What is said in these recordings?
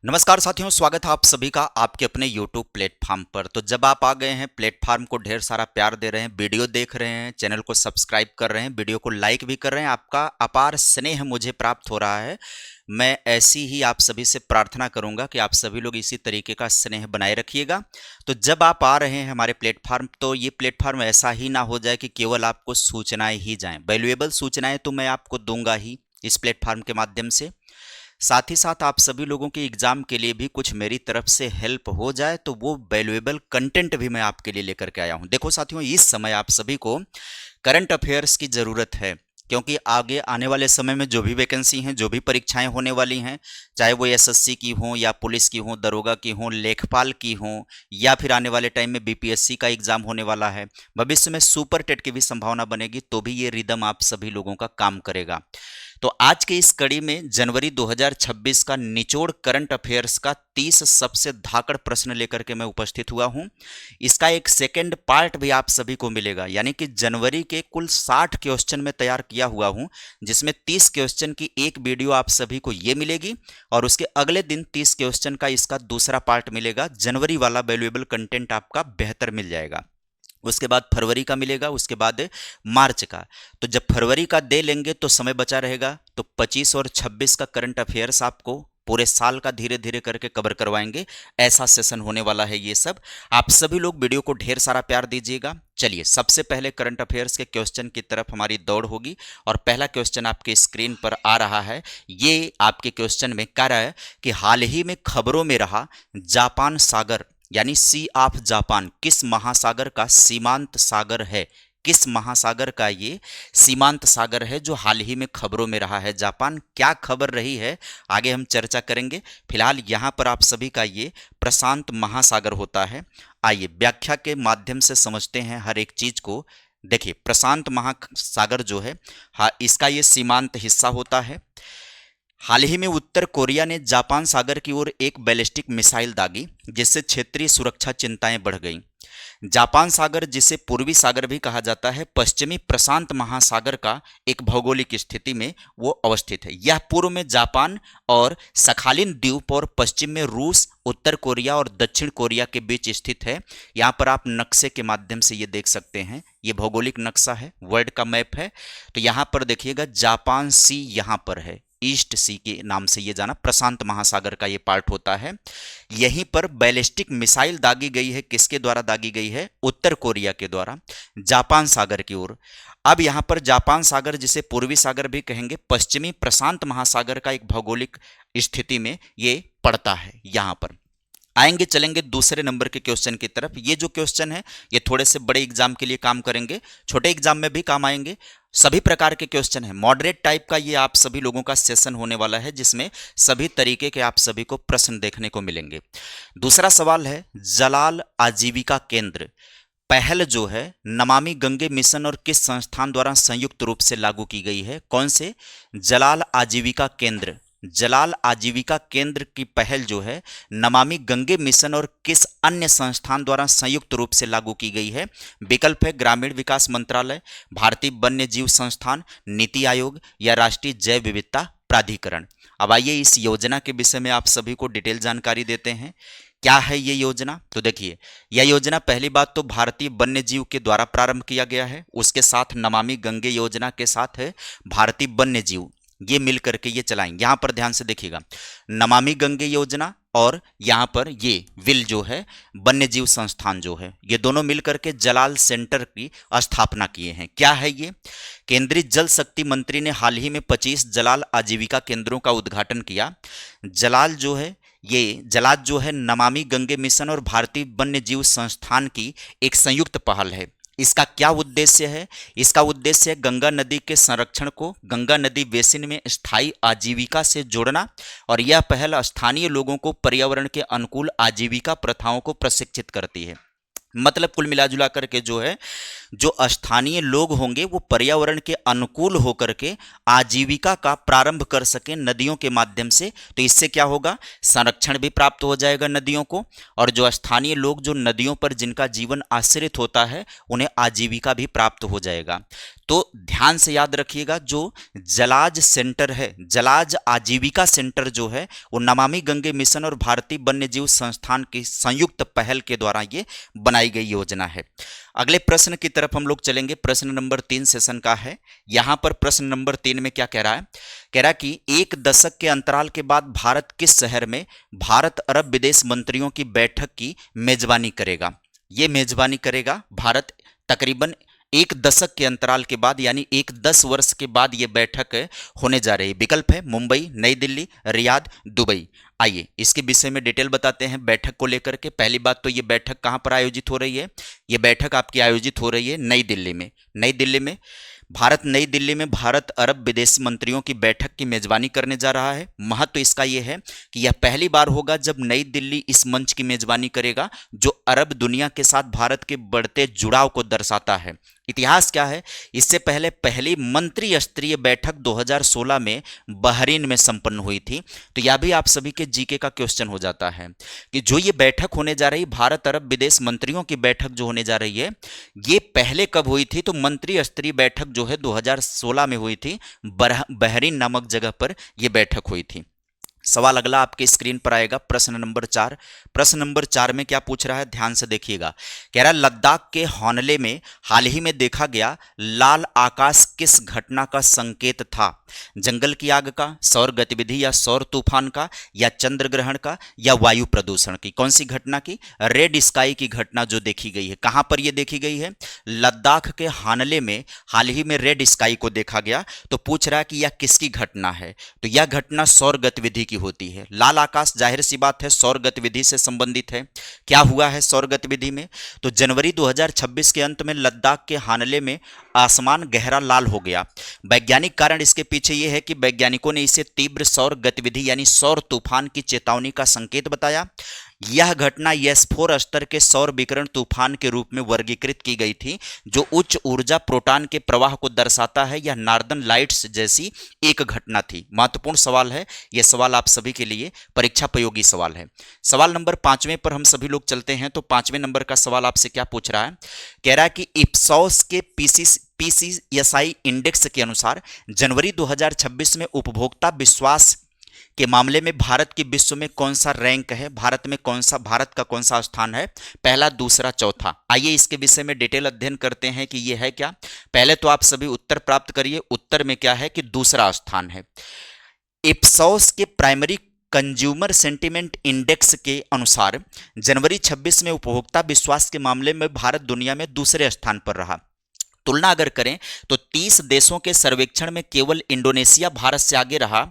नमस्कार साथियों, स्वागत है आप सभी का आपके अपने YouTube प्लेटफॉर्म पर। तो जब आप आ गए हैं, प्लेटफॉर्म को ढेर सारा प्यार दे रहे हैं, वीडियो देख रहे हैं, चैनल को सब्सक्राइब कर रहे हैं, वीडियो को लाइक भी कर रहे हैं, आपका अपार स्नेह मुझे प्राप्त हो रहा है। मैं ऐसी ही आप सभी से प्रार्थना करूंगा कि आप सभी लोग इसी तरीके का स्नेह बनाए रखिएगा। तो जब आप आ रहे हैं हमारे प्लेटफॉर्म, तो ये प्लेटफॉर्म ऐसा ही ना हो जाए कि केवल आपको सूचनाएं ही जाएं। वैल्यूएबल सूचनाएं तो मैं आपको दूंगा ही इस प्लेटफॉर्म के माध्यम से। साथ ही साथ आप सभी लोगों के एग्जाम के लिए भी कुछ मेरी तरफ से हेल्प हो जाए, तो वो वैल्यूएबल कंटेंट भी मैं आपके लिए लेकर के आया हूं। देखो साथियों, इस समय आप सभी को करंट अफेयर्स की जरूरत है, क्योंकि आगे आने वाले समय में जो भी वैकेंसी हैं, जो भी परीक्षाएं होने वाली हैं, चाहे वो एसएससी की हों या पुलिस की हों, दरोगा की हों, लेखपाल की हों, या फिर आने वाले टाइम में बीपीएससी का एग्जाम होने वाला है, भविष्य में सुपर टेट की भी संभावना बनेगी, तो भी ये रिदम आप सभी लोगों का काम करेगा। तो आज के इस कड़ी में जनवरी 2026 का निचोड़ करंट अफेयर्स का 30 सबसे धाकड़ प्रश्न लेकर के मैं उपस्थित हुआ हूं। इसका एक सेकंड पार्ट भी आप सभी को मिलेगा, यानी कि जनवरी के कुल 60 क्वेश्चन में तैयार किया हुआ हूं, जिसमें 30 क्वेश्चन की एक वीडियो आप सभी को ये मिलेगी और उसके अगले दिन 30 क्वेश्चन का इसका दूसरा पार्ट मिलेगा। जनवरी वाला वैल्यूएबल कंटेंट आपका बेहतर मिल जाएगा। उसके बाद फरवरी का मिलेगा, उसके बाद मार्च का। तो जब फरवरी का दे लेंगे तो समय बचा रहेगा, तो 25 और 26 का करंट अफेयर्स आपको पूरे साल का धीरे धीरे करके कवर करवाएंगे। ऐसा सेशन होने वाला है ये सब। आप सभी लोग वीडियो को ढेर सारा प्यार दीजिएगा। चलिए, सबसे पहले करंट अफेयर्स के क्वेश्चन की तरफ हमारी दौड़ होगी और पहला क्वेश्चन आपके स्क्रीन पर आ रहा है। ये आपके क्वेश्चन में कह रहा है कि हाल ही में खबरों में रहा जापान सागर, यानी सी ऑफ जापान, किस महासागर का सीमांत सागर है? किस महासागर का ये सीमांत सागर है जो हाल ही में खबरों में रहा है? जापान, क्या खबर रही है आगे हम चर्चा करेंगे। फिलहाल यहां पर आप सभी का ये प्रशांत महासागर होता है। आइए व्याख्या के माध्यम से समझते हैं हर एक चीज को। देखिए, प्रशांत महासागर जो है, हाँ, इसका ये सीमांत हिस्सा होता है। हाल ही में उत्तर कोरिया ने जापान सागर की ओर एक बैलिस्टिक मिसाइल दागी, जिससे क्षेत्रीय सुरक्षा चिंताएं बढ़ गईं। जापान सागर, जिसे पूर्वी सागर भी कहा जाता है, पश्चिमी प्रशांत महासागर का एक भौगोलिक स्थिति में वो अवस्थित है। यह पूर्व में जापान और सखालिन द्वीप और पश्चिम में रूस, उत्तर कोरिया और दक्षिण कोरिया के बीच स्थित है। यहाँ पर आप नक्शे के माध्यम से ये देख सकते हैं, ये भौगोलिक नक्शा है, वर्ल्ड का मैप है। तो यहाँ पर देखिएगा, जापान सी यहाँ पर है, ईस्ट सी के नाम से ये जाना प्रशांत महासागर का ये पार्ट होता है। यहीं पर बैलिस्टिक मिसाइल दागी गई है। किसके द्वारा दागी गई है? उत्तर कोरिया के द्वारा, जापान सागर की ओर। अब यहां पर जापान सागर, जिसे पूर्वी सागर भी कहेंगे, पश्चिमी प्रशांत महासागर का एक भौगोलिक स्थिति में ये पड़ता है। यहां पर आएंगे, चलेंगे दूसरे नंबर के क्वेश्चन की तरफ। ये जो क्वेश्चन है, ये थोड़े से बड़े एग्जाम के लिए काम करेंगे, छोटे एग्जाम में भी काम आएंगे। सभी प्रकार के क्वेश्चन है, मॉडरेट टाइप का ये आप सभी लोगों का सेशन होने वाला है, जिसमें सभी तरीके के आप सभी को प्रश्न देखने को मिलेंगे। दूसरा सवाल है, जलाल आजीविका केंद्र पहल जो है नमामि गंगे मिशन और किस संस्थान द्वारा संयुक्त रूप से लागू की गई है? कौन से? जलाल आजीविका केंद्र। जलाल आजीविका केंद्र की पहल जो है नमामि गंगे मिशन और किस अन्य संस्थान द्वारा संयुक्त रूप से लागू की गई है? विकल्प है ग्रामीण विकास मंत्रालय, भारतीय वन्य जीव संस्थान, नीति आयोग या राष्ट्रीय जैव विविधता प्राधिकरण। अब आइए इस योजना के विषय में आप सभी को डिटेल जानकारी देते हैं। क्या है ये योजना? तो देखिए, यह योजना पहली बात तो भारतीय वन्य जीव के द्वारा प्रारंभ किया गया है। उसके साथ नमामि गंगे योजना के साथ है भारतीय वन्य जीव, ये मिलकर के ये चलाएंगे। यहां पर ध्यान से देखिएगा, नमामि गंगे योजना और यहां पर ये विल जो है वन्य जीव संस्थान जो है, ये दोनों मिलकर के जलाल सेंटर की स्थापना किए हैं। क्या है ये? केंद्रीय जल शक्ति मंत्री ने हाल ही में 25 जलाल आजीविका केंद्रों का उद्घाटन किया। जलाल जो है, ये जलाद जो है नमामि गंगे मिशन और भारतीय वन्य जीव संस्थान की एक संयुक्त पहल है। इसका क्या उद्देश्य है? इसका उद्देश्य है गंगा नदी के संरक्षण को गंगा नदी बेसिन में स्थायी आजीविका से जोड़ना, और यह पहल स्थानीय लोगों को पर्यावरण के अनुकूल आजीविका प्रथाओं को प्रशिक्षित करती है। मतलब कुल मिलाजुला करके जो है, जो स्थानीय लोग होंगे वो पर्यावरण के अनुकूल होकर के आजीविका का प्रारंभ कर सकें नदियों के माध्यम से। तो इससे क्या होगा? संरक्षण भी प्राप्त हो जाएगा नदियों को, और जो स्थानीय लोग जो नदियों पर जिनका जीवन आश्रित होता है, उन्हें आजीविका भी प्राप्त हो जाएगा। तो ध्यान से याद रखिएगा, जो जलाज सेंटर है, जलाज आजीविका सेंटर जो है, वो नमामि गंगे मिशन और भारतीय वन्यजीव संस्थान की संयुक्त पहल के द्वारा ये बनाई गई योजना है। अगले प्रश्न की तरफ हम लोग चलेंगे। प्रश्न नंबर 3 सेशन का है। यहां पर प्रश्न नंबर 3 में क्या कह रहा है? कह रहा है कि एक दशक के अंतराल के बाद भारत किस शहर में भारत अरब विदेश मंत्रियों की बैठक की मेजबानी करेगा? ये मेजबानी करेगा भारत तकरीबन एक दशक के अंतराल के बाद, यानी 10 वर्ष के बाद ये बैठक होने जा रही है। विकल्प है मुंबई, नई दिल्ली, रियाद, दुबई। आइए इसके विषय में डिटेल बताते हैं बैठक को लेकर के। पहली बात तो ये बैठक कहां पर आयोजित हो रही है? ये बैठक आपकी आयोजित हो रही है नई दिल्ली में। नई दिल्ली में नई दिल्ली में भारत अरब विदेश मंत्रियों की बैठक की मेजबानी करने जा रहा है। महत्व इसका यह है कि यह पहली बार होगा जब नई दिल्ली इस मंच की मेजबानी करेगा, जो अरब दुनिया के साथ भारत के बढ़ते जुड़ाव को दर्शाता है। इतिहास क्या है? इससे पहले पहली मंत्री स्तरीय बैठक 2016 में बहरीन में संपन्न हुई थी। तो यह भी आप सभी के जीके का क्वेश्चन हो जाता है कि जो ये बैठक होने जा रही, भारत अरब विदेश मंत्रियों की बैठक जो होने जा रही है, ये पहले कब हुई थी? तो मंत्री स्तरीय बैठक जो है 2016 में हुई थी, बहरीन नामक जगह पर यह बैठक हुई थी। सवाल अगला आपके स्क्रीन पर आएगा, प्रश्न नंबर 4। प्रश्न नंबर 4 में क्या पूछ रहा है? ध्यान से देखिएगा। कह रहा है लद्दाख के हौनले में हाल ही में देखा गया लाल आकाश किस घटना का संकेत था? जंगल की आग का, सौर गतिविधि या सौर तूफान का, या चंद्र ग्रहण का, या वायु प्रदूषण की? कौन सी घटना की? रेड स्काई की घटना जो देखी गई है। कहां पर यह देखी गई है? लद्दाख के हानले में हाल ही में रेड स्काई को देखा गया। तो पूछ रहा है कि यह किसकी घटना है? तो यह घटना सौर गतिविधि की होती है। लाल आकाश जाहिर सी बात है सौर गतिविधि से संबंधित है। क्या हुआ है सौर गतिविधि में? तो जनवरी 2026 के अंत में लद्दाख के हानले में आसमान गहरा लाल हो गया। वैज्ञानिक कारण इसके पीछे यह है कि वैज्ञानिकों ने इसे तीव्र सौर गतिविधि यानी सौर तूफान की चेतावनी का संकेत बताया। यह घटना S4 स्तर के सौर विकिरण तूफान के रूप में वर्गीकृत की गई थी, जो उच्च ऊर्जा प्रोटॉन के प्रवाह को दर्शाता है। यह नॉर्दर्न लाइट्स जैसी एक घटना थी। महत्वपूर्ण सवाल है यह सवाल, आप सभी के लिए परीक्षा उपयोगी सवाल है। सवाल नंबर 5वें पर हम सभी लोग चलते हैं। तो 5वें नंबर का सवाल आपसे क्या पूछ रहा है? कह रहा है कि इप्सॉस के PCSI इंडेक्स के अनुसार जनवरी 2026 में उपभोक्ता विश्वास के मामले में भारत की विश्व में कौन सा रैंक है? भारत का कौन सा स्थान है? पहला, दूसरा, चौथा? आइए इसके विषय में डिटेल अध्ययन करते हैं कि यह है क्या। पहले तो आप सभी उत्तर प्राप्त करिए। उत्तर में क्या है कि दूसरा स्थान है। इप्सॉस के प्राइमरी कंज्यूमर सेंटिमेंट इंडेक्स के अनुसार जनवरी 26 में उपभोक्ता विश्वास के मामले में भारत दुनिया में दूसरे स्थान पर रहा। तुलना अगर करें तो 30 देशों के सर्वेक्षण में केवल इंडोनेशिया भारत से आगे रहा।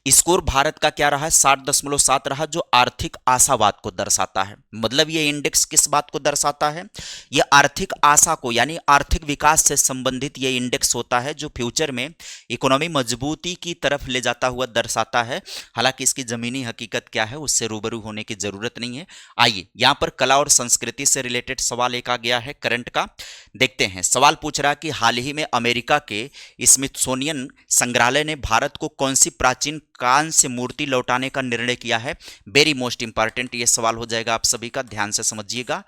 स्कोर भारत का क्या रहा? 60.7 रहा, जो आर्थिक आशावाद को दर्शाता है। मतलब ये इंडेक्स किस बात को दर्शाता है? ये आर्थिक आशा को, यानी आर्थिक विकास से संबंधित ये इंडेक्स होता है, जो फ्यूचर में इकोनॉमी मजबूती की तरफ ले जाता हुआ दर्शाता है। हालांकि इसकी जमीनी हकीकत क्या है उससे रूबरू होने की जरूरत नहीं है। आइए यहां पर कला और संस्कृति से रिलेटेड सवाल एक आ गया है करंट का, देखते हैं। सवाल पूछ रहा कि हाल ही में अमेरिका के स्मिथसोनियन संग्रहालय ने भारत को कौन सी प्राचीन कांस्य मूर्ति लौटाने का निर्णय किया है? वेरी मोस्ट इंपॉर्टेंट ये सवाल हो जाएगा आप सभी का, ध्यान से समझिएगा।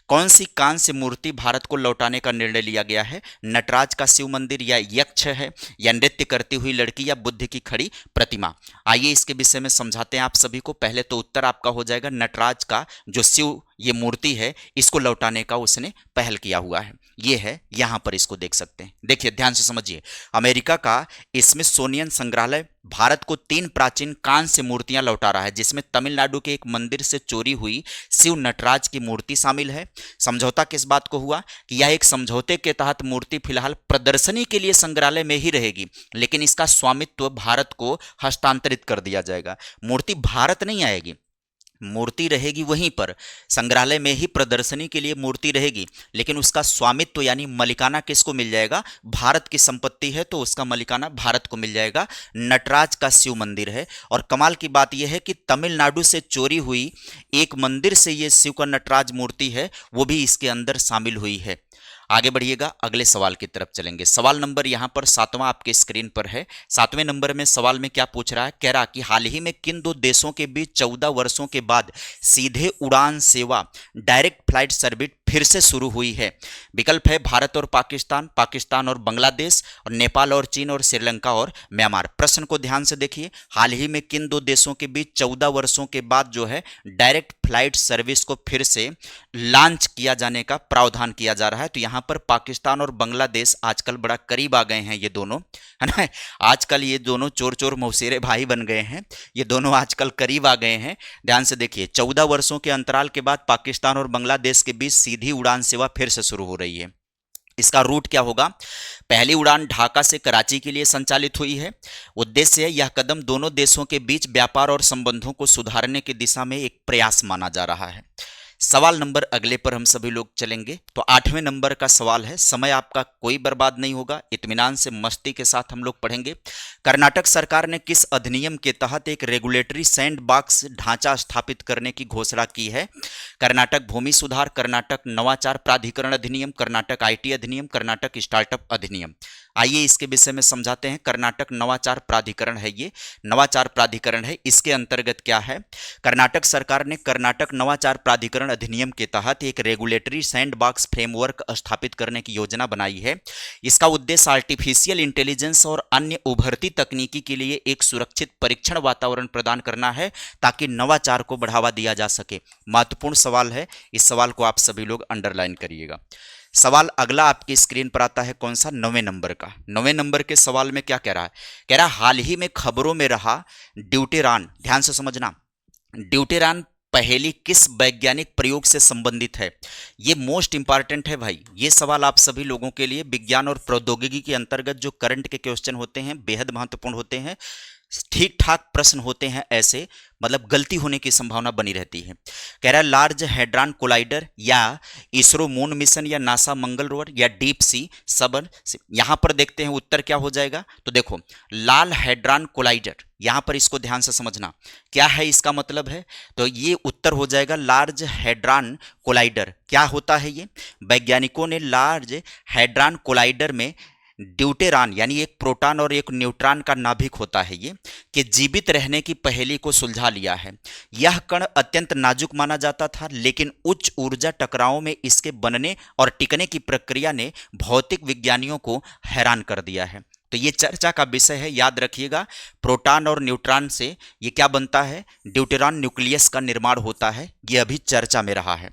कौन सी कांस्य मूर्ति भारत को लौटाने का निर्णय लिया गया है? नटराज का शिव मंदिर, या यक्ष है, या नृत्य करती हुई लड़की, या बुद्ध की खड़ी प्रतिमा? आइए इसके विषय में समझाते हैं आप सभी को। पहले तो उत्तर आपका हो जाएगा नटराज का जो शिव ये मूर्ति है, इसको लौटाने का उसने पहल किया हुआ है। ये है, यहां पर इसको देख सकते हैं। देखिए ध्यान से समझिए, अमेरिका का स्मिथसोनियन संग्रहालय भारत को 3 प्राचीन कांस्य मूर्तियां लौटा रहा है, जिसमें तमिलनाडु के एक मंदिर से चोरी हुई शिव नटराज की मूर्ति शामिल है। समझौता किस बात को हुआ कि यह एक समझौते के तहत मूर्ति फिलहाल प्रदर्शनी के लिए संग्रहालय में ही रहेगी, लेकिन इसका स्वामित्व भारत को हस्तांतरित कर दिया जाएगा। मूर्ति भारत नहीं आएगी, मूर्ति रहेगी वहीं पर संग्रहालय में ही, प्रदर्शनी के लिए मूर्ति रहेगी, लेकिन उसका स्वामित्व यानी मलिकाना किसको मिल जाएगा? भारत की संपत्ति है तो उसका मलिकाना भारत को मिल जाएगा। नटराज का शिव मंदिर है, और कमाल की बात यह है कि तमिलनाडु से चोरी हुई एक मंदिर से यह शिव का नटराज मूर्ति है, वो भी इसके अंदर शामिल हुई है। आगे बढ़िएगा, अगले सवाल की तरफ चलेंगे। सवाल नंबर यहां पर 7वां आपके स्क्रीन पर है। 7वें नंबर में सवाल में क्या पूछ रहा है? कह रहा कि हाल ही में किन 2 देशों के बीच 14 वर्षों के बाद सीधे उड़ान सेवा डायरेक्ट फ्लाइट सर्विस फिर से शुरू हुई है। विकल्प है भारत और पाकिस्तान, पाकिस्तान और बांग्लादेश, और नेपाल और चीन, और श्रीलंका और म्यांमार। प्रश्न को ध्यान से देखिए, हाल ही में किन दो देशों के बीच 14 वर्षों के बाद जो है डायरेक्ट फ्लाइट सर्विस को फिर से लॉन्च किया जाने का प्रावधान किया जा रहा है। तो यहां पर पाकिस्तान और बांग्लादेश आजकल बड़ा करीब आ गए हैं, ये दोनों, है ना। आजकल ये दोनों चोर चोर मौसेरे भाई बन गए हैं, ये दोनों आजकल करीब आ गए हैं। ध्यान से देखिए, 14 वर्षों के अंतराल के बाद पाकिस्तान और बांग्लादेश के बीच सीधी उड़ान सेवा फिर से शुरू हो रही है। इसका रूट क्या होगा? पहली उड़ान ढाका से कराची के लिए संचालित हुई है। उद्देश्य है, यह कदम दोनों देशों के बीच व्यापार और संबंधों को सुधारने की दिशा में एक प्रयास माना जा रहा है। सवाल नंबर अगले पर हम सभी लोग चलेंगे। तो 8वें नंबर का सवाल है, समय आपका कोई बर्बाद नहीं होगा, इत्मीनान से मस्ती के साथ हम लोग पढ़ेंगे। कर्नाटक सरकार ने किस अधिनियम के तहत एक रेगुलेटरी सैंड बॉक्स ढांचा स्थापित करने की घोषणा की है? कर्नाटक भूमि सुधार, कर्नाटक नवाचार प्राधिकरण अधिनियम, कर्नाटक आईटी अधिनियम, कर्नाटक स्टार्टअप अधिनियम। आइए इसके विषय में समझाते हैं। कर्नाटक नवाचार प्राधिकरण है, ये नवाचार प्राधिकरण है। इसके अंतर्गत क्या है? कर्नाटक सरकार ने कर्नाटक नवाचार प्राधिकरण अधिनियम के तहत एक रेगुलेटरी सैंडबॉक्स फ्रेमवर्क स्थापित करने की योजना बनाई है। इसका उद्देश्य आर्टिफिशियल इंटेलिजेंस और अन्य उभरती तकनीकी के लिए एक सुरक्षित परीक्षण वातावरण प्रदान करना है, ताकि नवाचार को बढ़ावा दिया जा सके। महत्वपूर्ण सवाल है, इस सवाल को आप सभी लोग अंडरलाइन करिएगा। सवाल अगला आपकी स्क्रीन पर आता है, कौन सा? 9वें नंबर का। 9वें नंबर के सवाल में क्या कह रहा है? कह रहा है हाल ही में खबरों में रहा ड्यूटेरॉन, ध्यान से समझना, ड्यूटेरॉन पहेली किस वैज्ञानिक प्रयोग से संबंधित है? ये मोस्ट इंपॉर्टेंट है भाई, ये सवाल आप सभी लोगों के लिए विज्ञान और प्रौद्योगिकी के अंतर्गत जो करंट के क्वेश्चन होते हैं बेहद महत्वपूर्ण होते हैं। ठीक ठाक प्रश्न होते हैं ऐसे, मतलब गलती होने की संभावना बनी रहती है। कह रहा है लार्ज हैड्रॉन कोलाइडर, या इसरो मून मिशन, या नासा मंगल रोवर, या डीप सी सबन। यहां पर देखते हैं उत्तर क्या हो जाएगा। तो देखो, लाल हैड्रॉन कोलाइडर, यहां पर इसको ध्यान से समझना क्या है इसका मतलब है। तो ये उत्तर हो जाएगा लार्ज हैड्रॉन कोलाइडर। क्या होता है ये? वैज्ञानिकों ने लार्ज हैड्रॉन कोलाइडर में ड्यूटेरॉन, यानी एक प्रोटॉन और एक न्यूट्रॉन का नाभिक होता है ये, कि जीवित रहने की पहेली को सुलझा लिया है। यह कण अत्यंत नाजुक माना जाता था, लेकिन उच्च ऊर्जा टकरावों में इसके बनने और टिकने की प्रक्रिया ने भौतिक विज्ञानियों को हैरान कर दिया है। तो ये चर्चा का विषय है, याद रखिएगा। प्रोटॉन और न्यूट्रॉन से ये क्या बनता है? ड्यूटेरॉन न्यूक्लियस का निर्माण होता है। ये अभी चर्चा में रहा है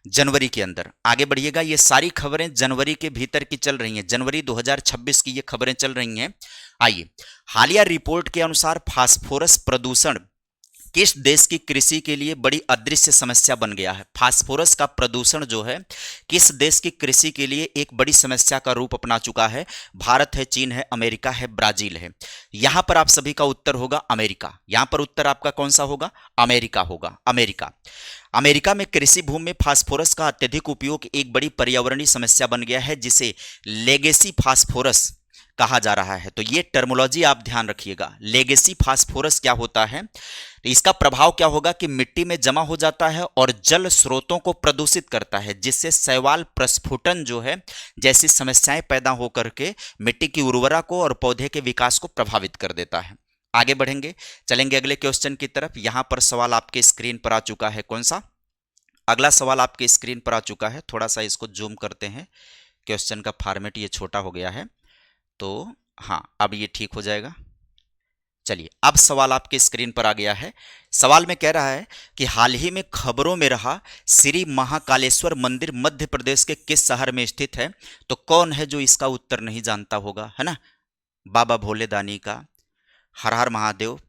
जनवरी के अंदर। आगे बढ़िएगा, ये सारी खबरें जनवरी के भीतर की चल रही हैं, जनवरी 2026 की ये खबरें चल रही हैं। आइए, हालिया रिपोर्ट के अनुसार फास्फोरस प्रदूषण किस देश की कृषि के लिए बड़ी अदृश्य समस्या बन गया है? फास्फोरस का प्रदूषण जो है किस देश की कृषि के लिए एक बड़ी समस्या का रूप अपना चुका है? भारत है, चीन है, अमेरिका है, ब्राजील है। यहां पर आप सभी का उत्तर होगा अमेरिका। यहां पर उत्तर आपका कौन सा होगा? अमेरिका होगा। अमेरिका। अमेरिका में कृषि भूमि में फास्फोरस का अत्यधिक उपयोग एक बड़ी पर्यावरणीय समस्या बन गया है, जिसे लेगेसी फास्फोरस कहा जा रहा है। तो ये टर्मोलॉजी आप ध्यान रखिएगा। लेगेसी फास्फोरस क्या होता है? तो इसका प्रभाव क्या होगा कि मिट्टी में जमा हो जाता है और जल स्रोतों को प्रदूषित करता है, जिससे शैवाल प्रस्फुटन जो है जैसी समस्याएं पैदा होकर के मिट्टी की उर्वरा को और पौधे के विकास को प्रभावित कर देता है। आगे बढ़ेंगे, चलेंगे अगले क्वेश्चन की तरफ। यहां पर सवाल आपके स्क्रीन पर आ चुका है, कौन सा? अगला सवाल आपके स्क्रीन पर आ चुका है। थोड़ा सा इसको जूम करते हैं, क्वेश्चन का फॉर्मेट ये छोटा हो गया है, तो हाँ अब ये ठीक हो जाएगा। चलिए, अब सवाल आपके स्क्रीन पर आ गया है। सवाल में कह रहा है कि हाल ही में खबरों में रहा श्री महाकालेश्वर मंदिर मध्य प्रदेश के किस शहर में स्थित है? तो कौन है जो इसका उत्तर नहीं जानता होगा, है ना? बाबा भोले दानी का हर हर महादेव।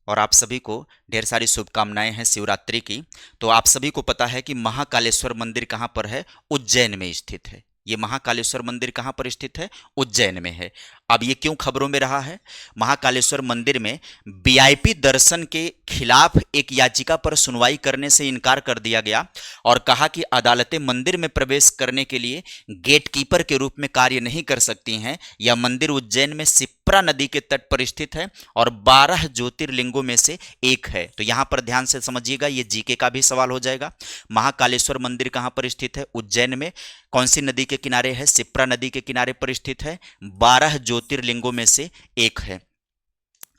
और आप सभी को ढेर सारी शुभकामनाएं हैं शिवरात्रि की। तो आप सभी को पता है कि महाकालेश्वर मंदिर कहां पर है? उज्जैन में स्थित है। ये महाकालेश्वर मंदिर कहां पर स्थित है? उज्जैन में है। अब ये क्यों खबरों में रहा है? महाकालेश्वर मंदिर में वीआईपी दर्शन के खिलाफ एक याचिका पर सुनवाई करने से इनकार कर दिया गया और कहा कि अदालतें मंदिर में प्रवेश करने के लिए गेटकीपर के रूप में कार्य नहीं कर सकती हैं। यह मंदिर उज्जैन में शिप्रा नदी के तट पर स्थित है और 12 ज्योतिर्लिंगों में से एक है। तो यहां पर ध्यान से समझिएगा, ये जीके का भी सवाल हो जाएगा। महाकालेश्वर मंदिर कहां पर स्थित है? उज्जैन में। कौन सी नदी के किनारे है? शिप्रा नदी के किनारे पर स्थित है। 12 ज्योतिर्लिंगों में से एक है।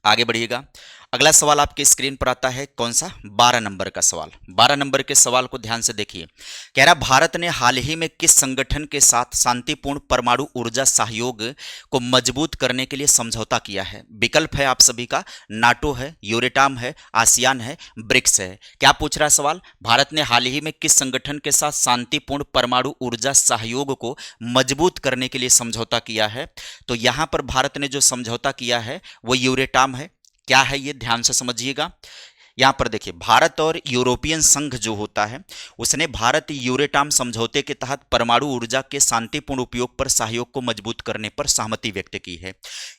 आगे बढ़िएगा, अगला सवाल आपके स्क्रीन पर आता है, कौन सा? 12 नंबर का सवाल। 12 नंबर के सवाल को ध्यान से देखिए। कह रहा भारत ने हाल ही में किस संगठन के साथ शांतिपूर्ण परमाणु ऊर्जा सहयोग को मजबूत करने के लिए समझौता किया है? विकल्प है आप सभी का, नाटो है, यूरेटाम है, आसियान है, ब्रिक्स है। क्या पूछ रहा है सवाल? भारत ने हाल ही में किस संगठन के साथ शांतिपूर्ण परमाणु ऊर्जा सहयोग को मजबूत करने के लिए समझौता किया है? तो यहां पर भारत ने जो समझौता किया है वो यूरेटाम है। क्या है ये, ध्यान से समझिएगा। यहां पर देखिए, भारत और यूरोपियन संघ जो होता है उसने भारत यूरेटाम समझौते के तहत परमाणु ऊर्जा के शांतिपूर्ण उपयोग पर सहयोग को मजबूत करने पर सहमति व्यक्त की है।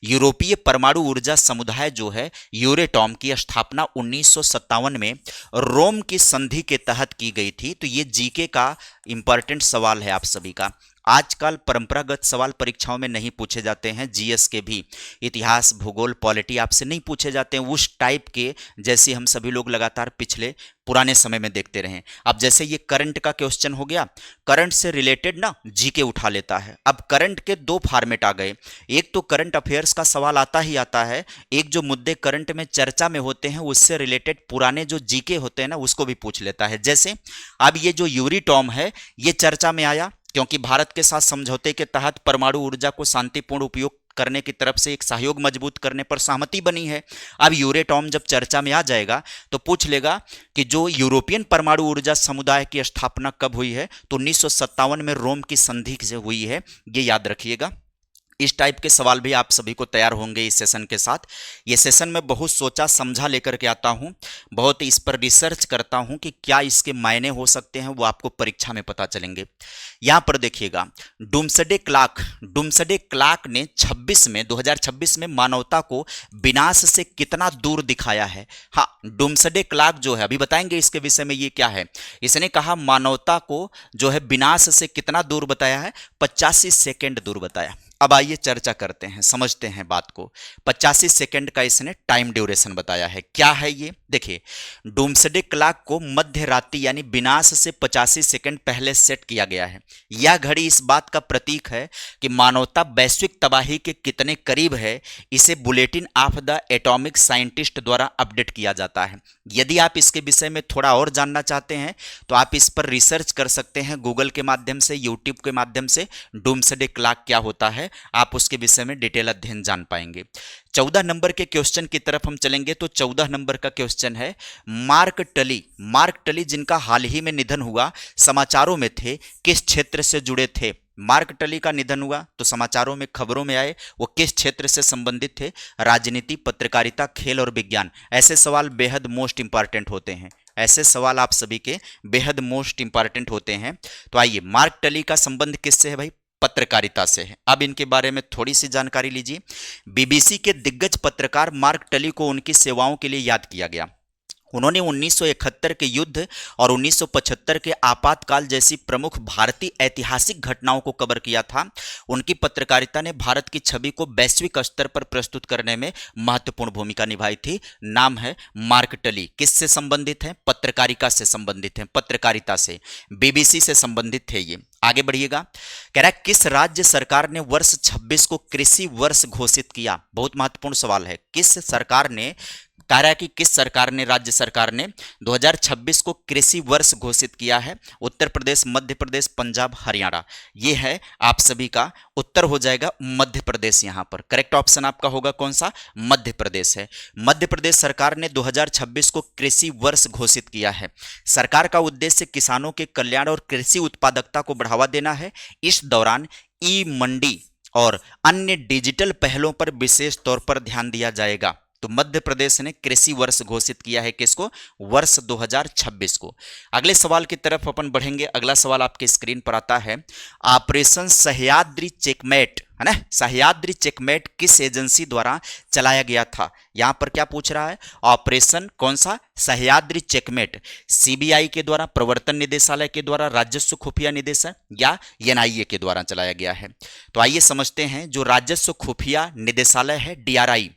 यूरोपीय परमाणु ऊर्जा समुदाय जो है यूरेटॉम की स्थापना 1957 में रोम की संधि के तहत की गई थी। तो ये जीके का इंपॉर्टेंट सवाल है आप सभी का। आजकल परंपरागत सवाल परीक्षाओं में नहीं पूछे जाते हैं, जीएस के भी, इतिहास, भूगोल, पॉलिटी आपसे नहीं पूछे जाते हैं उस टाइप के, जैसे हम सभी लोग लगातार पिछले पुराने समय में देखते रहे। अब जैसे ये करंट का क्वेश्चन हो गया, करंट से रिलेटेड ना जीके उठा लेता है। अब करंट के दो फॉर्मेट आ गए, एक तो करंट अफेयर्स का सवाल आता ही आता है, एक जो मुद्दे करंट में चर्चा में होते हैं उससे रिलेटेड पुराने जो जीके होते हैं ना उसको भी पूछ लेता है। जैसे अब ये जो यूरेटॉम है ये चर्चा में आया क्योंकि भारत के साथ समझौते के तहत परमाणु ऊर्जा को शांतिपूर्ण उपयोग करने की तरफ से एक सहयोग मजबूत करने पर सहमति बनी है। अब यूरेटॉम जब चर्चा में आ जाएगा तो पूछ लेगा कि जो यूरोपियन परमाणु ऊर्जा समुदाय की स्थापना कब हुई है, तो 1957 में रोम की संधि से हुई है, ये याद रखिएगा। इस टाइप के सवाल भी आप सभी को तैयार होंगे इस सेशन के साथ। ये सेशन में बहुत सोचा समझा लेकर के आता हूं, बहुत इस पर रिसर्च करता हूं कि क्या इसके मायने हो सकते हैं, वो आपको परीक्षा में पता चलेंगे। यहां पर देखिएगा, डूम्सडे क्लार्क ने 2026 में मानवता को विनाश से कितना दूर दिखाया है? हाँ, डूम्सडे क्लार्क जो है, अभी बताएंगे इसके विषय में ये क्या है। इसने कहा मानवता को जो है विनाश से कितना दूर बताया है? 85 सेकेंड दूर बताया। अब आइए चर्चा करते हैं, समझते हैं बात को। 85 सेकंड का इसने टाइम ड्यूरेशन बताया है। क्या है ये? देखिए, डूम्सडे क्लॉक को मध्य रात्रि यानी विनाश से 85 सेकंड पहले सेट किया गया है। यह घड़ी इस बात का प्रतीक है कि मानवता वैश्विक तबाही के कितने करीब है, इसे bulletin of the atomic scientist द्वारा अपडेट किया जाता है। यदि आप इसके विषय में थोड़ा और जानना चाहते हैं तो आप इस पर रिसर्च कर सकते हैं गूगल के माध्यम से, यूट्यूब के माध्यम से। डूम्सडे क्लॉक क्या होता है आप उसके विषय में डिटेल अध्ययन जान पाएंगे। 14 नंबर के क्वेश्चन की तरफ हम चलेंगे तो 14 नंबर का क्वेश्चन है, मार्क टली जिनका हाल ही में निधन हुआ, समाचारों में थे, किस क्षेत्र से जुड़े थे? मार्क टली का निधन हुआ तो समाचारों में, खबरों में आए, वो किस क्षेत्र से संबंधित थे? राजनीति, पत्रकारिता, खेल और विज्ञान। ऐसे सवाल बेहद मोस्ट इंपॉर्टेंट होते हैं, ऐसे सवाल आप सभी के बेहद मोस्ट इंपॉर्टेंट होते हैं। तो आइए, मार्क टली का संबंध किससे है भाई? पत्रकारिता से है। अब इनके बारे में थोड़ी सी जानकारी लीजिए। बीबीसी के दिग्गज पत्रकार मार्क टली को उनकी सेवाओं के लिए याद किया गया। उन्होंने 1971 के युद्ध और 1975 के आपातकाल जैसी प्रमुख भारतीय ऐतिहासिक घटनाओं को कवर किया था। उनकी पत्रकारिता ने भारत की छवि को वैश्विक स्तर पर प्रस्तुत करने में महत्वपूर्ण भूमिका निभाई थी। नाम है मार्क टली। किससे संबंधित है? पत्रकारिता से संबंधित है, पत्रकारिता से, बीबीसी से संबंधित थे ये। आगे बढ़िएगा, कह रहा है किस राज्य सरकार ने वर्ष 26 को कृषि वर्ष घोषित किया? बहुत महत्वपूर्ण सवाल है। किस सरकार ने, कह रहा है कि किस सरकार ने, राज्य सरकार ने 2026 को कृषि वर्ष घोषित किया है? उत्तर प्रदेश, मध्य प्रदेश, पंजाब, हरियाणा। ये है आप सभी का उत्तर हो जाएगा मध्य प्रदेश। यहां पर करेक्ट ऑप्शन आपका होगा कौन सा? मध्य प्रदेश है। मध्य प्रदेश सरकार ने 2026 को कृषि वर्ष घोषित किया है। सरकार का उद्देश्य किसानों के कल्याण और कृषि उत्पादकता को बढ़ावा देना है। इस दौरान ई मंडी और अन्य डिजिटल पहलों पर विशेष तौर पर ध्यान दिया जाएगा। तो मध्य प्रदेश ने कृषि वर्ष घोषित किया है किसको? वर्ष 2026 को। अगले सवाल की तरफ अपन बढ़ेंगे। अगला सवाल आपके स्क्रीन पर आता है, ऑपरेशन सह्याद्री चेकमेट, है ना, सह्याद्री चेकमेट किस एजेंसी द्वारा चलाया गया था? यहां पर क्या पूछ रहा है? ऑपरेशन कौन सा? सह्याद्री चेकमेट सीबीआई के द्वारा, प्रवर्तन निदेशालय के द्वारा, राजस्व खुफिया निदेशालय या एनआईए के द्वारा चलाया गया है। तो आइए समझते हैं। जो राजस्व खुफिया निदेशालय है, डीआरआई,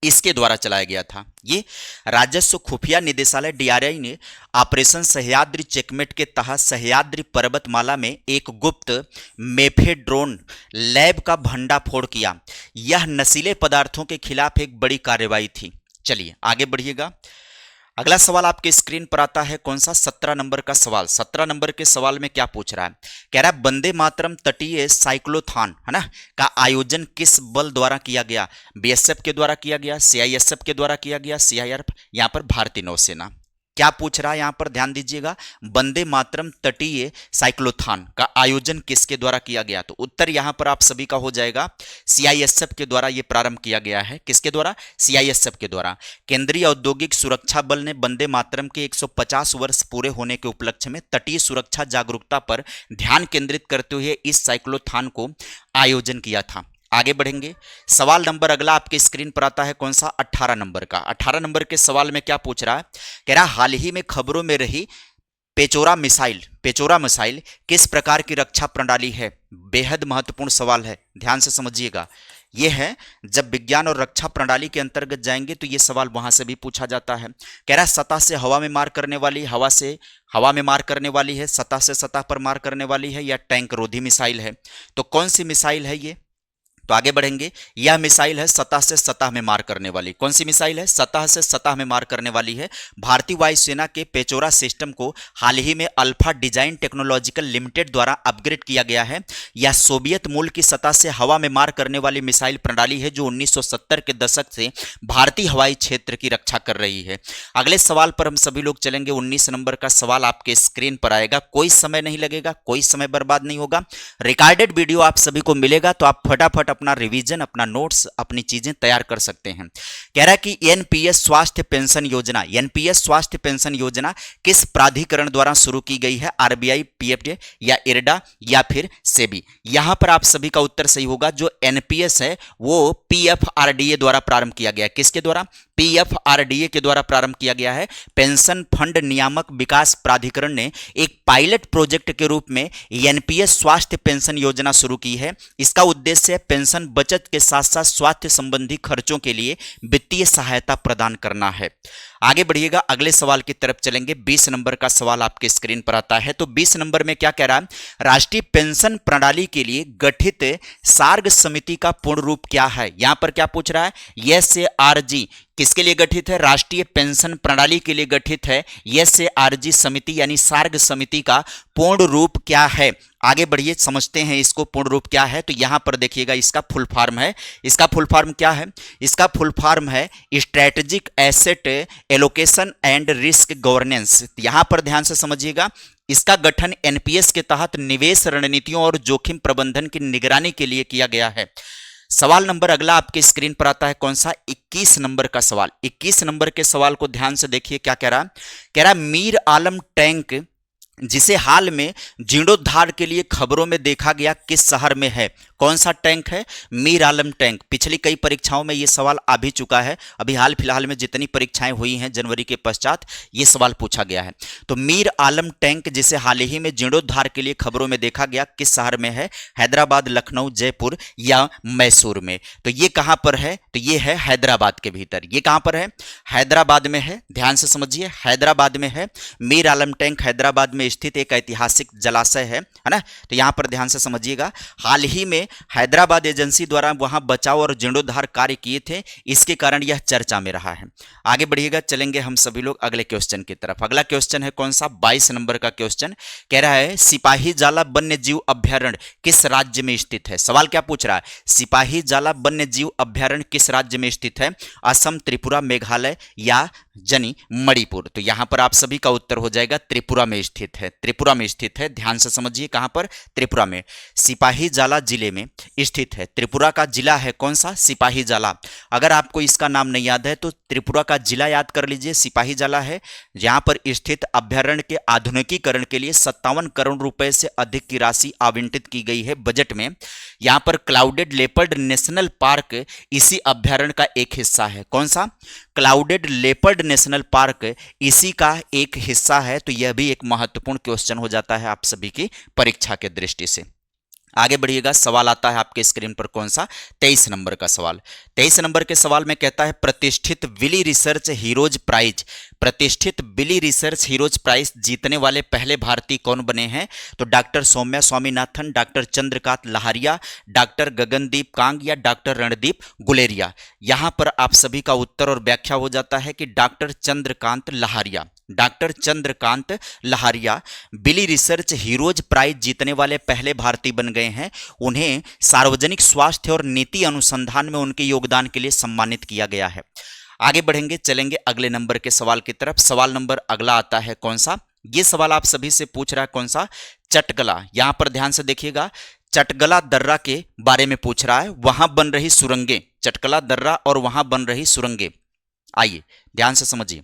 इसके द्वारा चलाया गया था। ये राजस्व खुफिया निदेशालय डीआरआई ने ऑपरेशन सह्याद्री चेकमेट के तहत सह्याद्री पर्वतमाला में एक गुप्त मेफेड्रोन लैब का भंडाफोड़ किया। यह नशीले पदार्थों के खिलाफ एक बड़ी कार्रवाई थी। चलिए आगे बढ़िएगा। अगला सवाल आपके स्क्रीन पर आता है, कौन सा? 17 नंबर का सवाल। 17 नंबर के सवाल में क्या पूछ रहा है? कह रहा है वंदे मातरम तटीय साइक्लोथॉन है ना का आयोजन किस बल द्वारा किया गया? बीएसएफ के द्वारा किया गया, सीआईएसएफ के द्वारा किया गया, सीआईआरएफ, यहां पर भारतीय नौसेना। क्या पूछ रहा है यहां पर? ध्यान दीजिएगा, वंदे मातरम तटीय साइक्लोथॉन का आयोजन किसके द्वारा किया गया? तो उत्तर यहां पर आप सभी का हो जाएगा सीआईएसएफ के द्वारा यह प्रारंभ किया गया है। किसके द्वारा? सीआईएसएफ के द्वारा। केंद्रीय औद्योगिक सुरक्षा बल ने वंदे मातरम के 150 वर्ष पूरे होने के उपलक्ष्य में तटीय सुरक्षा जागरूकता पर ध्यान केंद्रित करते हुए इस साइक्लोथॉन को आयोजन किया था। आगे बढ़ेंगे। सवाल नंबर अगला आपके स्क्रीन पर आता है, कौन सा? 18 नंबर का। 18 नंबर के सवाल में क्या पूछ रहा है? कह रहा हाल ही में खबरों में रही पेचोरा मिसाइल किस प्रकार की रक्षा प्रणाली है? बेहद महत्वपूर्ण सवाल है, ध्यान से समझिएगा। यह है, जब विज्ञान और रक्षा प्रणाली के अंतर्गत जाएंगे तो यह सवाल वहां से भी पूछा जाता है। कह रहा सतह से हवा में मार करने वाली, हवा से हवा में मार करने वाली है, सतह से सतह पर मार करने वाली है, या टैंक रोधी मिसाइल है? तो कौन सी मिसाइल है ये? तो आगे बढ़ेंगे। यह मिसाइल है सतह से सतह में मार करने वाली। कौन सी मिसाइल है? सतह से सतह में मार करने वाली है। भारतीय वायुसेना के पेचोरा सिस्टम को हाल ही में अल्फा डिजाइन टेक्नोलॉजिकल लिमिटेड द्वारा अपग्रेड किया गया है। यह सोवियत मूल की सतह से हवा में मार करने वाली मिसाइल प्रणाली है जो 1970 के दशक से भारतीय हवाई क्षेत्र की रक्षा कर रही है। अगले सवाल पर हम सभी लोग चलेंगे। 19 नंबर का सवाल आपके स्क्रीन पर आएगा। कोई समय नहीं लगेगा, कोई समय बर्बाद नहीं होगा। रिकॉर्डेड वीडियो आप सभी को मिलेगा तो आप फटाफट अपना रिवीजन, अपना नोट्स, अपनी चीजें तैयार कर सकते हैं। कह रहा है कि एनपीएस स्वास्थ्य पेंशन योजना, एनपीएस स्वास्थ्य पेंशन योजना किस प्राधिकरण द्वारा शुरू की गई है? आरबीआई, पीएफडी या इरडा या फिर सेबी? यहां पर आप सभी का उत्तर सही होगा। जो एनपीएस है वो पीएफआरडीए द्वारा प्रारंभ किया गया है। किसके द्वारा? पीएफआरडीए के द्वारा प्रारंभ किया गया है। पेंशन फंड नियामक विकास प्राधिकरण ने एक पायलट प्रोजेक्ट के रूप में एनपीएस स्वास्थ्य पेंशन योजना शुरू की है। इसका उद्देश्य पेंशन बचत के साथ साथ स्वास्थ्य संबंधी खर्चों के लिए वित्तीय सहायता प्रदान करना है। आगे बढ़िएगा, अगले सवाल की तरफ चलेंगे। 20 नंबर का सवाल आपके स्क्रीन पर आता है। तो 20 नंबर में क्या कह रहा है? राष्ट्रीय पेंशन प्रणाली के लिए गठित सार्ग समिति का पूर्ण रूप क्या है? यहां पर क्या पूछ रहा है? एसएआरजी किसके लिए गठित है? राष्ट्रीय पेंशन प्रणाली के लिए गठित है एसएआरजी समिति यानी सार्ग समिति का पूर्ण रूप क्या है? आगे बढ़िए, समझते हैं इसको पूर्ण रूप क्या है। तो यहां पर देखिएगा इसका फुल फॉर्म है। इसका फुल फॉर्म क्या है? इसका फुल फॉर्म है strategic asset allocation and risk governance. यहां पर ध्यान से समझिएगा, इसका गठन एनपीएस के तहत निवेश रणनीतियों और जोखिम प्रबंधन की निगरानी के लिए किया गया है। सवाल नंबर अगला आपके स्क्रीन पर आता है, कौन सा? 21 नंबर का सवाल। 21 नंबर के सवाल को ध्यान से देखिए, क्या कह रहा है? कह रहा मीर आलम टैंक जिसे हाल में जीर्णोद्धार के लिए खबरों में देखा गया किस शहर में है? कौन सा टैंक है? मीर आलम टैंक। पिछली कई परीक्षाओं में यह सवाल आ भी चुका है। अभी हाल फिलहाल में जितनी परीक्षाएं हुई हैं जनवरी के पश्चात यह सवाल पूछा गया है। तो मीर आलम टैंक जिसे हाल ही में जीर्णोद्धार के लिए खबरों में देखा गया किस शहर में है? हैदराबाद, लखनऊ, जयपुर या मैसूर में? तो ये कहां पर है? तो ये है हैदराबाद के भीतर। ये कहां पर है? हैदराबाद में है। ध्यान से समझिए, हैदराबाद में है। मीर आलम टैंक हैदराबाद में स्थित एक ऐतिहासिक जलाशय है ना? तो यहां पर ध्यान से समझिएगा, हाल ही में हैदराबाद एजेंसी द्वारा वहां बचाव और जीर्णोद्धार कार्य किए थे, इसके कारण यह चर्चा में रहा है। आगे बढ़िएगा, चलेंगे हम सभी लोग अगले क्वेश्चन की तरफ। अगला क्वेश्चन है कौन सा? 22 नंबर का क्वेश्चन। कह रहा है सिपाही जाला वन्य जीव अभ्यारण्य किस राज्य में स्थित है? सवाल क्या पूछ रहा है? सिपाही जाला वन्य जीव अभ्यारण्य किस राज्य में स्थित है? असम, त्रिपुरा, मेघालय या जनी मणिपुर? तो यहां पर आप सभी का उत्तर हो जाएगा त्रिपुरा में स्थित है। त्रिपुरा में स्थित है, ध्यान से समझिए, कहां पर? त्रिपुरा में। सिपाही जाला जिले में स्थित है। त्रिपुरा का जिला है कौन सा? सिपाही जाला। अगर आपको इसका नाम नहीं याद है तो त्रिपुरा का जिला याद कर लीजिए, सिपाही जाला है। यहां पर स्थित अभ्यारण्य के आधुनिकीकरण के लिए 57 करोड़ रुपए से अधिक की राशि आवंटित की गई है बजट में। यहां पर क्लाउडेड लेपर्ड नेशनल पार्क इसी अभ्यारण्य का एक हिस्सा है। कौन सा? क्लाउडेड लेपर्ड नेशनल पार्क इसी का एक हिस्सा है। तो यह भी एक महत्वपूर्ण क्वेश्चन हो जाता है आप सभी की परीक्षा के दृष्टि से। आगे बढ़िएगा, सवाल आता है आपके स्क्रीन पर कौन सा, 23 नंबर का सवाल। 23 नंबर के सवाल में कहता है प्रतिष्ठित विली रिसर्च हीरोज प्राइज, प्रतिष्ठित विली रिसर्च हीरोज प्राइज जीतने वाले पहले भारतीय कौन बने हैं? तो doctor Soumya Swaminathan, doctor Chandrakant Lahariya, doctor Gagandeep Kang या डॉक्टर रणदीप गुलेरिया। यहां पर आप सभी का उत्तर और व्याख्या हो जाता है कि doctor Chandrakant Lahariya. Doctor Chandrakant Lahariya Wiley research heroes prize जीतने वाले पहले भारतीय बन गए हैं। उन्हें सार्वजनिक स्वास्थ्य और नीति अनुसंधान में उनके योगदान के लिए सम्मानित किया गया है। आगे बढ़ेंगे, चलेंगे अगले नंबर के सवाल की तरफ। सवाल नंबर अगला आता है कौन सा, ये सवाल आप सभी से पूछ रहा है कौन सा, चटकला। यहां पर ध्यान से देखिएगा, चटकला दर्रा के बारे में पूछ रहा है, वहां बन रही सुरंगें, चटकला दर्रा और वहां बन रही सुरंगें। आइए ध्यान से समझिए,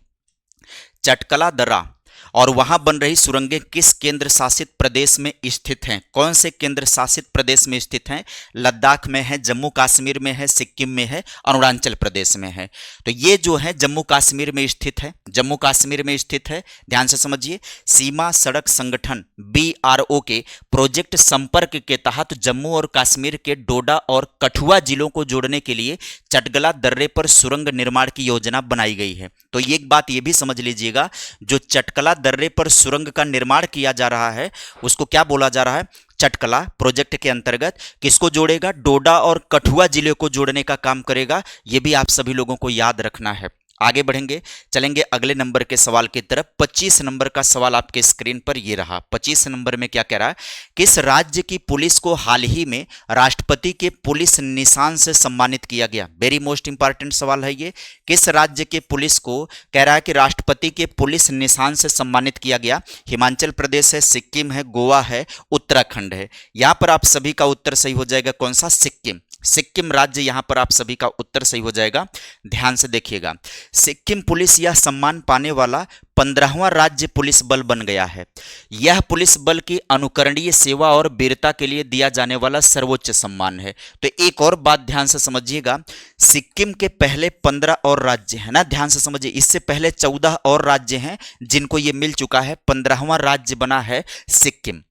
चटकला दर्रा और वहां बन रही सुरंगें किस केंद्र शासित प्रदेश में स्थित हैं? कौन से केंद्र शासित प्रदेश में स्थित हैं? लद्दाख में है, जम्मू कश्मीर में है, सिक्किम में है, अरुणाचल प्रदेश में है। तो ये जो है जम्मू कश्मीर में स्थित है, जम्मू कश्मीर में स्थित है। ध्यान से समझिए, सीमा सड़क संगठन BRO के प्रोजेक्ट संपर्क के तहत जम्मू और कश्मीर के डोडा और कठुआ जिलों को जोड़ने के लिए चटकला दर्रे पर सुरंग निर्माण की योजना बनाई गई है। तो एक बात ये भी समझ लीजिएगा, जो चटकला दर्रे पर सुरंग का निर्माण किया जा रहा है उसको क्या बोला जा रहा है? चटकला प्रोजेक्ट के अंतर्गत किसको जोड़ेगा? डोडा और कठुआ जिले को जोड़ने का काम करेगा। यह भी आप सभी लोगों को याद रखना है। आगे बढ़ेंगे, चलेंगे अगले नंबर के सवाल की तरफ। 25 नंबर का सवाल आपके स्क्रीन पर ये रहा। 25 नंबर में क्या कह रहा है, किस राज्य की पुलिस को हाल ही में राष्ट्रपति के पुलिस निशान से सम्मानित किया गया? वेरी मोस्ट इंपॉर्टेंट सवाल है ये। किस राज्य के पुलिस को कह रहा है कि राष्ट्रपति के पुलिस निशान से सम्मानित किया गया? हिमाचल प्रदेश है, सिक्किम है, गोवा है, उत्तराखंड है। यहां पर आप सभी का उत्तर सही हो जाएगा कौन सा? सिक्किम। सिक्किम राज्य यहां पर आप सभी का उत्तर सही हो जाएगा। ध्यान से देखिएगा, सिक्किम पुलिस यह सम्मान पाने वाला 15वां राज्य पुलिस बल बन गया है। यह पुलिस बल की अनुकरणीय सेवा और वीरता के लिए दिया जाने वाला सर्वोच्च सम्मान है। तो एक और बात ध्यान से समझिएगा, सिक्किम के पहले 15 और राज्य है ना, ध्यान से समझिए, इससे पहले 14 और राज्य हैं जिनको ये मिल चुका है, 15वां राज्य बना है सिक्किम।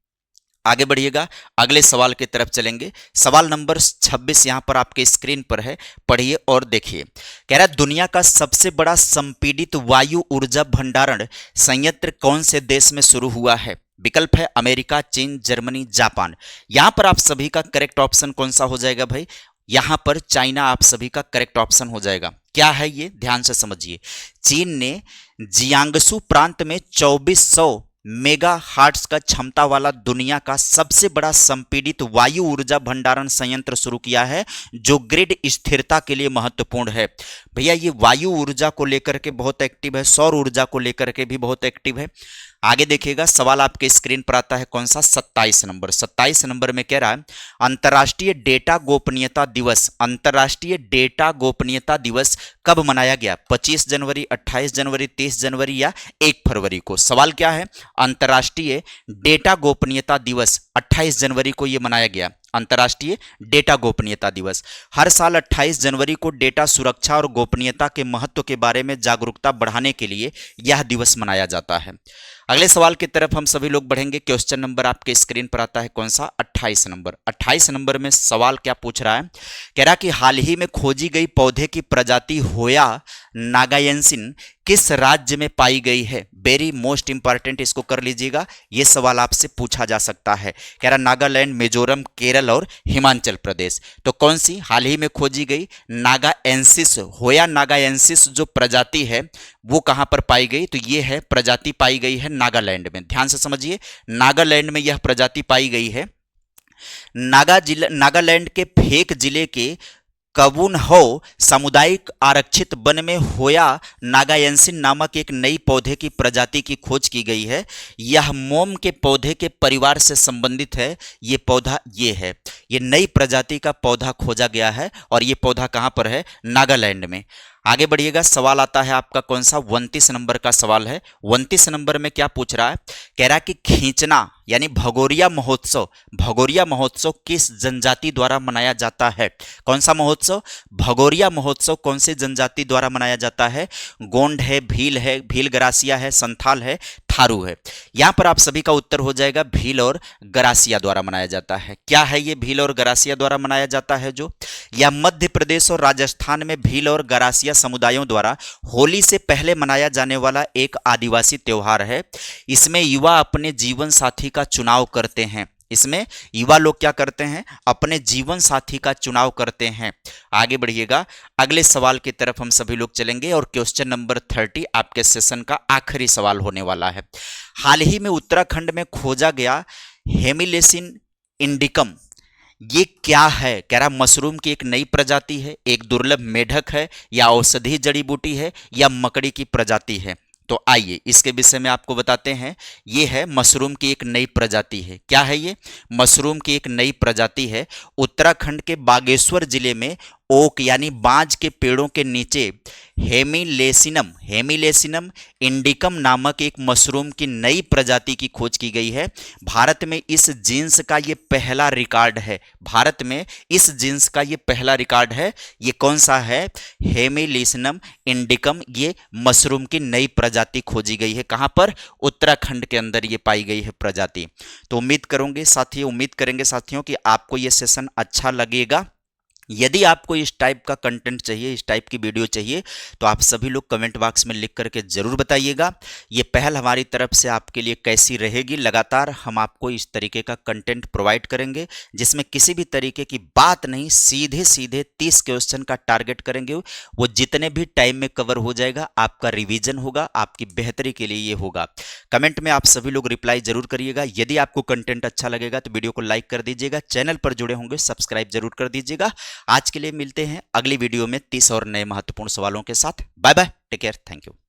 आगे बढ़िएगा, अगले सवाल की तरफ चलेंगे। सवाल नंबर 26 यहां पर आपके स्क्रीन पर है, पढ़िए और देखिए। कह रहा है दुनिया का सबसे बड़ा संपीड़ित वायु ऊर्जा भंडारण संयंत्र कौन से देश में शुरू हुआ है? विकल्प है अमेरिका, चीन, जर्मनी, जापान। यहां पर आप सभी का करेक्ट ऑप्शन कौन सा हो जाएगा भाई? यहां पर चाइना आप सभी का करेक्ट ऑप्शन हो जाएगा। क्या है ये? ध्यान से समझिए, चीन ने जियांगसू प्रांत में 2400 मेगा हार्ट्स का क्षमता वाला दुनिया का सबसे बड़ा संपीड़ित वायु ऊर्जा भंडारण संयंत्र शुरू किया है, जो ग्रिड स्थिरता के लिए महत्वपूर्ण है। भैया ये वायु ऊर्जा को लेकर के बहुत एक्टिव है, सौर ऊर्जा को लेकर के भी बहुत एक्टिव है। आगे देखिएगा, सवाल आपके स्क्रीन पर आता है कौन सा? 27 नंबर। 27 नंबर में कह रहा है अंतर्राष्ट्रीय डेटा गोपनीयता दिवस, अंतर्राष्ट्रीय डेटा गोपनीयता दिवस कब मनाया गया? 25 जनवरी, 28 जनवरी, 30 जनवरी या 1 फरवरी को? सवाल क्या है? अंतर्राष्ट्रीय डेटा गोपनीयता दिवस 28 जनवरी को यह मनाया गया। अंतर्राष्ट्रीय डेटा गोपनीयता दिवस हर साल 28 जनवरी को डेटा सुरक्षा और गोपनीयता के महत्व के बारे में जागरूकता बढ़ाने के लिए यह दिवस मनाया जाता है। अगले सवाल की तरफ हम सभी लोग बढ़ेंगे। क्वेश्चन नंबर आपके स्क्रीन पर आता है कौन सा? 28 नंबर। 28 नंबर में सवाल क्या पूछ रहा है? कह रहा कि हाल ही में खोजी गई पौधे की प्रजाति होया नागायेंसिन किस राज्य में पाई गई है? वेरी मोस्ट इंपॉर्टेंट, इसको कर लीजिएगा, यह सवाल आपसे पूछा जा सकता है। कह रहा नागालैंड, मिजोरम, केरल और हिमाचल प्रदेश। तो कौन सी हाल ही में खोजी गई नागाएंसिस, होया नागाएंसिस जो प्रजाति है वो कहां पर पाई गई? तो ये है प्रजाति पाई गई है नागालैंड में। ध्यान से समझिए, नागालैंड में यह प्रजाति पाई गई है। नागालैंड के फेक जिले के कवुनहो सामुदायिक आरक्षित वन में होया नागायेंसिन नामक एक नई पौधे की प्रजाति की खोज की गई है। यह मोम के पौधे के परिवार से संबंधित है। ये पौधा ये है, ये नई प्रजाति का पौधा खोजा गया है और ये पौधा कहां पर है? नागालैंड में। आगे बढ़िएगा, सवाल आता है आपका कौन सा? 29 नंबर का सवाल है। 29 नंबर में क्या पूछ रहा है? कह रहा है कि खींचना यानी भगोरिया महोत्सव, भगोरिया महोत्सव किस जनजाति द्वारा मनाया जाता है? कौन सा महोत्सव? भगोरिया महोत्सव कौन से जनजाति द्वारा मनाया जाता है? गोंड है, भील है, भील गरासिया है, संथाल है, थारू है। यहां पर आप सभी का उत्तर हो जाएगा भील और गरासिया द्वारा मनाया जाता है। क्या है ये भील और गरासिया द्वारा मनाया जाता है जो? यह मध्य प्रदेश और राजस्थान में भील और गरासिया समुदायों द्वारा होली से पहले मनाया जाने वाला एक आदिवासी त्योहार है। इसमें युवा अपने जीवन साथी का चुनाव करते हैं। इसमें युवा लोग क्या करते हैं? अपने जीवन साथी का चुनाव करते हैं। आगे बढ़िएगा, अगले सवाल की तरफ हम सभी लोग चलेंगे और क्वेश्चन नंबर 30 आपके सेशन का आखिरी सवाल होने वाला है। हाल ही में उत्तराखंड में खोजा गया हेमिलेसिन इंडिकम ये क्या है? कह रहा मशरूम की एक नई प्रजाति है, एक दुर्लभ मेढक है, या औषधि जड़ी बूटी है, या मकड़ी की प्रजाति है। तो आइए इसके विषय में आपको बताते हैं। ये है मशरूम की एक नई प्रजाति है। क्या है ये? मशरूम की एक नई प्रजाति है। उत्तराखंड के बागेश्वर जिले में ओक यानी बांज के पेड़ों के नीचे हेमिलेसिनम इंडिकम नामक एक मशरूम की नई प्रजाति की खोज की गई है। भारत में इस जीन्स का ये पहला रिकॉर्ड है। भारत में इस जीन्स का ये पहला रिकॉर्ड है। ये कौन सा है? हेमिलेसिनम इंडिकम, ये मशरूम की नई प्रजाति खोजी गई है। कहां पर? उत्तराखंड के अंदर ये पाई गई है प्रजाति। तो उम्मीद करेंगे साथियों कि आपको ये सेशन अच्छा लगेगा। यदि आपको इस टाइप का कंटेंट चाहिए, इस टाइप की वीडियो चाहिए, तो आप सभी लोग कमेंट बॉक्स में लिख करके जरूर बताइएगा। ये पहल हमारी तरफ से आपके लिए कैसी रहेगी, लगातार हम आपको इस तरीके का कंटेंट प्रोवाइड करेंगे जिसमें किसी भी तरीके की बात नहीं, सीधे सीधे 30 क्वेश्चन का टारगेट करेंगे। वो जितने भी टाइम में कवर हो जाएगा, आपका रिवीजन होगा, आपकी बेहतरी के लिए ये होगा। कमेंट में आप सभी लोग रिप्लाई जरूर करिएगा। यदि आपको कंटेंट अच्छा लगेगा तो वीडियो को लाइक कर दीजिएगा, चैनल पर जुड़े होंगे सब्सक्राइब जरूर कर दीजिएगा। आज के लिए मिलते हैं अगली वीडियो में 30 और नए महत्वपूर्ण सवालों के साथ। Bye bye, take care, thank you.